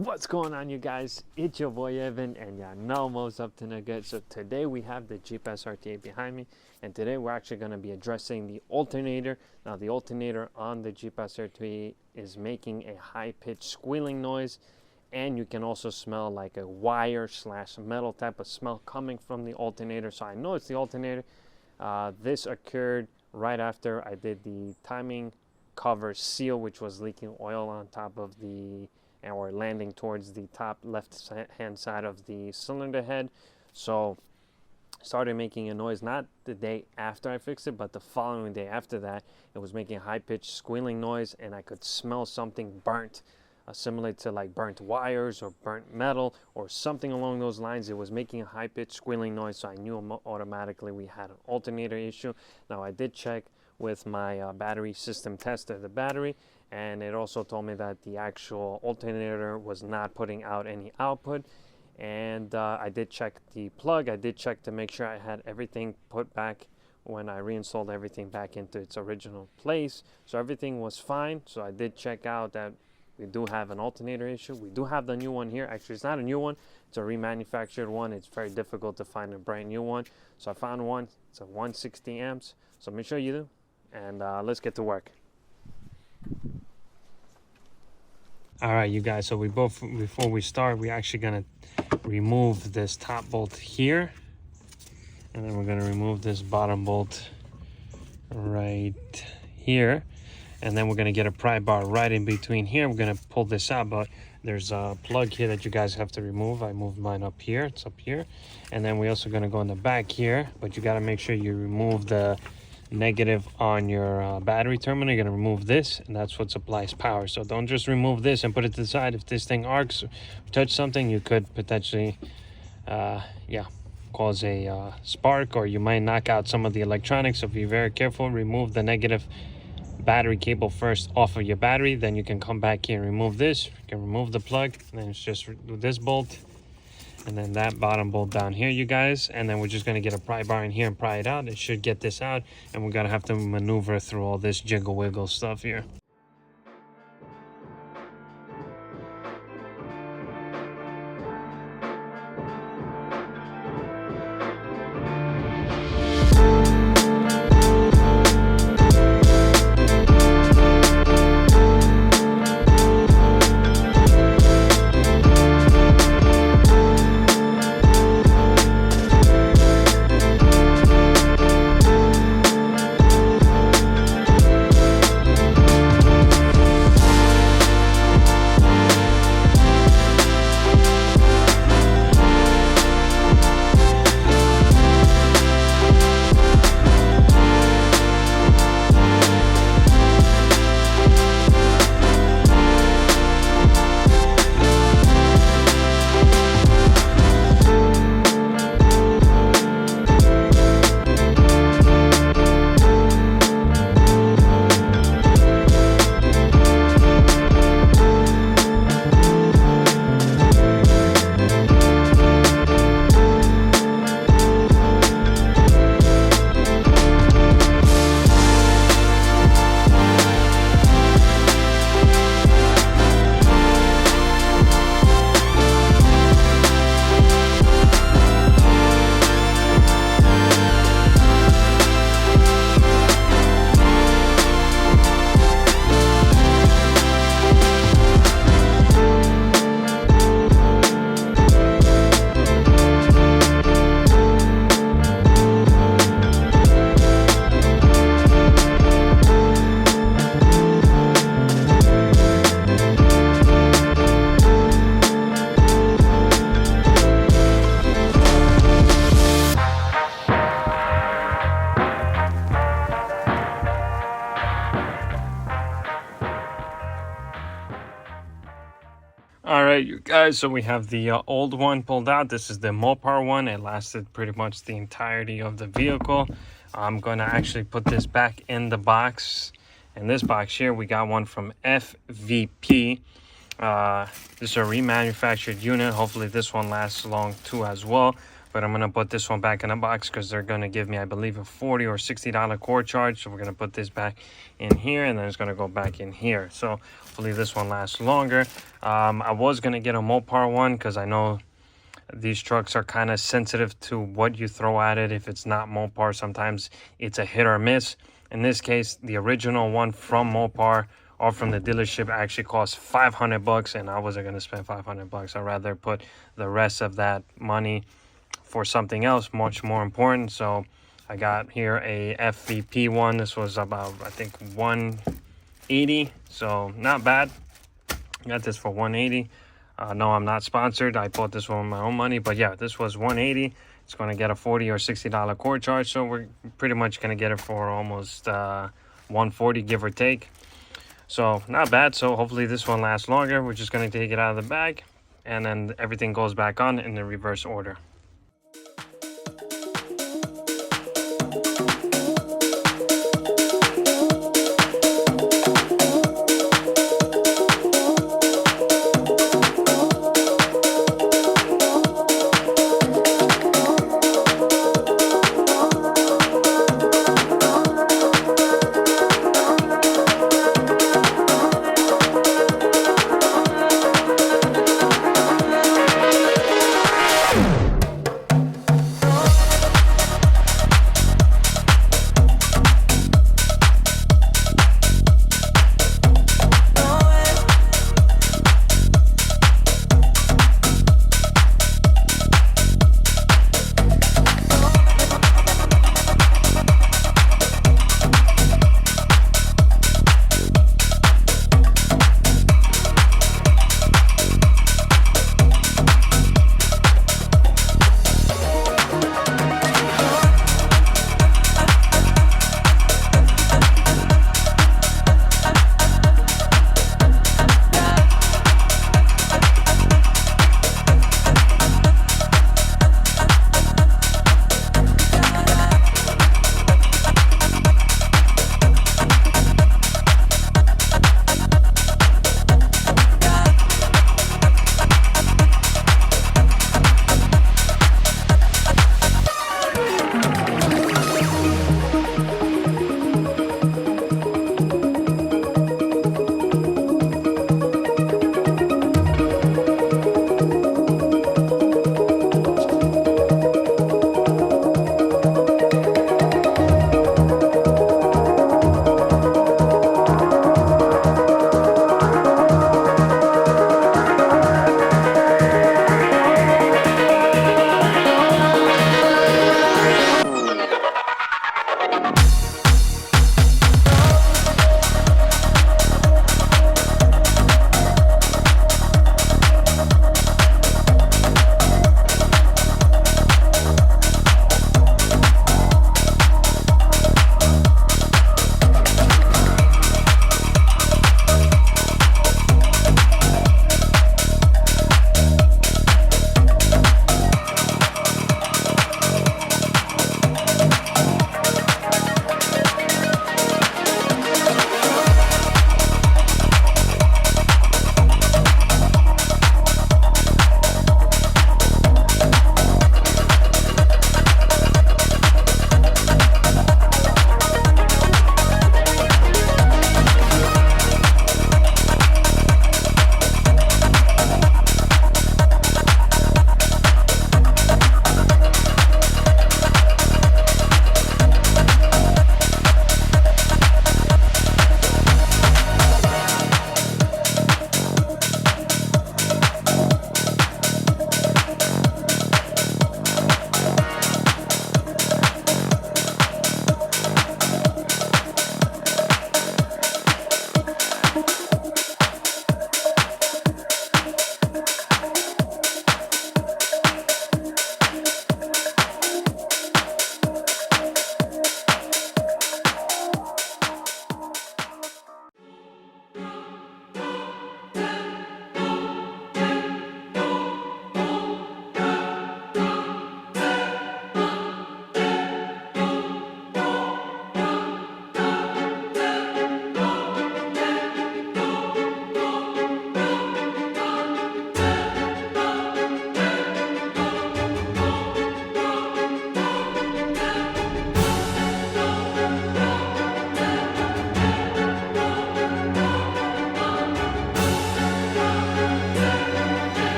What's going on, you guys? It's your boy Evan, and y'all know most up to no good. So today we have the Jeep SRT8 behind me, and today we're actually going to be addressing the alternator. Now the alternator on the Jeep SRT8 is making a high-pitched squealing noise, and you can also smell like a wire slash metal type of smell coming from the alternator. So I know it's the alternator. This occurred right after I did the timing cover seal, which was leaking oil on top of the and we're landing towards the top left hand side of the cylinder head. So started making a noise not the day after I fixed it, but the following day after that. It was making a high-pitched squealing noise, and I could smell something burnt, similar to like burnt wires or burnt metal or something along those lines. It was making a high-pitched squealing noise, so I knew automatically we had an alternator issue. Now I did check with my battery system tester the battery, and it also told me that the actual alternator was not putting out any output. And I did check the plug. I did check to make sure I had everything put back when I reinstalled everything back into its original place. So everything was fine. So I did check out that we do have an alternator issue. We do have the new one here. Actually, it's not a new one. It's a remanufactured one. It's very difficult to find a brand new one. So I found one. It's a 160 amps. So make sure you do. And let's get to work. All right, you guys, so before we start, we're actually gonna remove this top bolt here, and then we're gonna remove this bottom bolt right here, and then we're gonna get a pry bar right in between here. We're gonna pull this out, but there's a plug here that you guys have to remove. I moved mine up here. It's up here. And then we're also gonna go in the back here, but you gotta make sure you remove the negative on your battery terminal. You're going to remove this, and that's what supplies power. So don't just remove this and put it to the side. If this thing arcs or touch something, you could potentially cause a spark, or you might knock out some of the electronics. So be very careful. Remove the negative battery cable first off of your battery, then you can come back here and remove this. You can remove the plug, and then it's just this bolt and then that bottom bolt down here, you guys. And then we're just going to get a pry bar in here and pry it out. It should get this out, and we're going to have to maneuver through all this jiggle wiggle stuff here. All right, you guys, so we have the old one pulled out. This is the Mopar one. It lasted pretty much the entirety of the vehicle. I'm going to actually put this back in the box. In this box here, we got one from FVP. This is a remanufactured unit. Hopefully this one lasts long too as well. but I'm gonna put this one back in the box because they're gonna give me, I believe, a $40 or $60 core charge. So we're gonna put this back in here, and then it's gonna go back in here. So hopefully this one lasts longer. I was gonna get a Mopar one because I know these trucks are kind of sensitive to what you throw at it. If it's not Mopar, sometimes it's a hit or miss. In this case, the original one from Mopar or from the dealership actually cost $500, and I wasn't going to spend $500. I'd rather put the rest of that money for something else much more important. So I got here a FVP one. This was about, I think, $180, so not bad. Got this for $180. No, I'm not sponsored. I bought this one with my own money, but yeah, this was $180. It's going to get a $40 or $60 core charge, so we're pretty much going to get it for almost $140, give or take. So not bad. So hopefully this one lasts longer. We're just going to take it out of the bag, and then everything goes back on in the reverse order.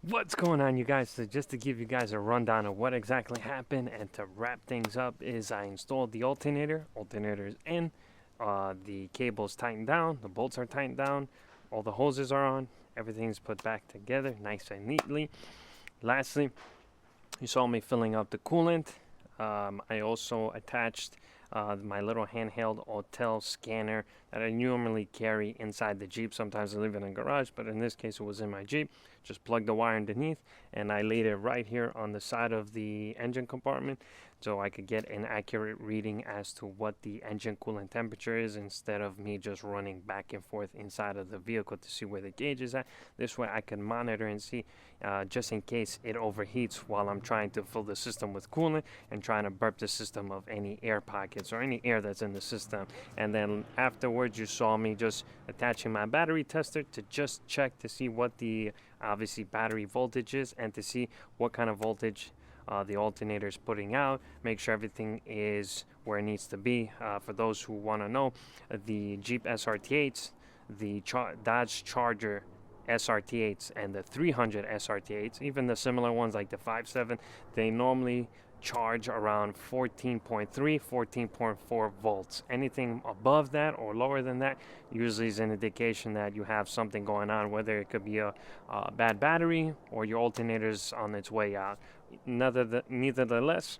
What's going on, you guys? So just to give you guys a rundown of what exactly happened and to wrap things up is I installed the alternator. Alternator is in. The cable's tightened down. The bolts are tightened down. All the hoses are on. Everything's put back together nice and neatly. Lastly, you saw me filling up the coolant. I also attached my little handheld hotel scanner that I normally carry inside the Jeep. Sometimes I leave it in the garage, but in this case it was in my Jeep. Just plugged the wire underneath and I laid it right here on the side of the engine compartment so I could get an accurate reading as to what the engine coolant temperature is, instead of me just running back and forth inside of the vehicle to see where the gauge is at. This way I can monitor and see just in case it overheats while I'm trying to fill the system with coolant and trying to burp the system of any air pockets or any air that's in the system. And then afterwards you saw me just attaching my battery tester to just check to see what the obviously battery voltage is and to see what kind of voltage the alternator is putting out. Make sure everything is where it needs to be. For those who want to know, the Jeep SRT8s, the Dodge Charger SRT8s, and the 300 SRT8s, even the similar ones like the 5.7, they normally charge around 14.3 14.4 volts. Anything above that or lower than that usually is an indication that you have something going on, whether it could be a bad battery or your alternator's on its way out. Nevertheless,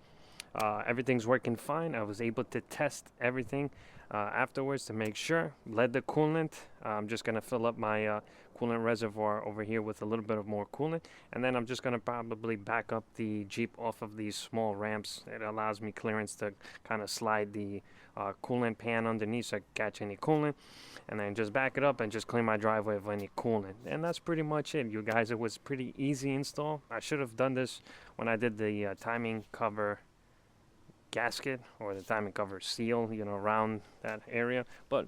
everything's working fine. I was able to test everything afterwards to make sure. Led the coolant. I'm just going to fill up my coolant reservoir over here with a little bit of more coolant, and then I'm just going to probably back up the Jeep off of these small ramps. It allows me clearance to kind of slide the coolant pan underneath so I can catch any coolant, and then just back it up and just clean my driveway of any coolant. And that's pretty much it, you guys. It was pretty easy install. I should have done this when I did the timing cover gasket or the timing cover seal, around that area, but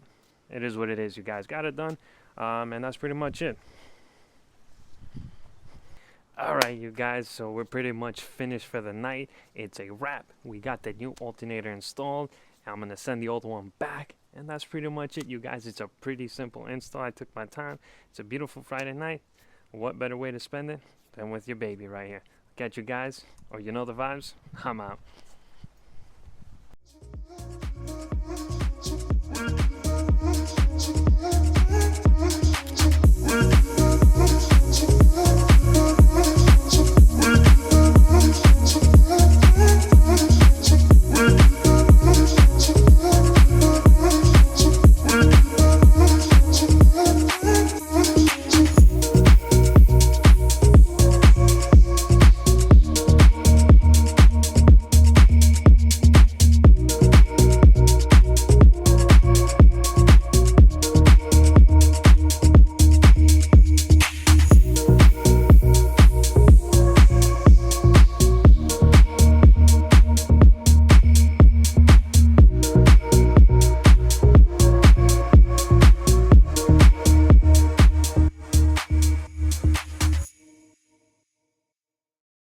it is what it is. You guys got it done, and that's pretty much it. Alright, you guys, so we're pretty much finished for the night. It's a wrap. We got the new alternator installed. I'm gonna send the old one back, and that's pretty much it, you guys. It's a pretty simple install. I took my time. It's a beautiful Friday night. What better way to spend it than with your baby right here? Catch you guys, or you know the vibes. I'm out.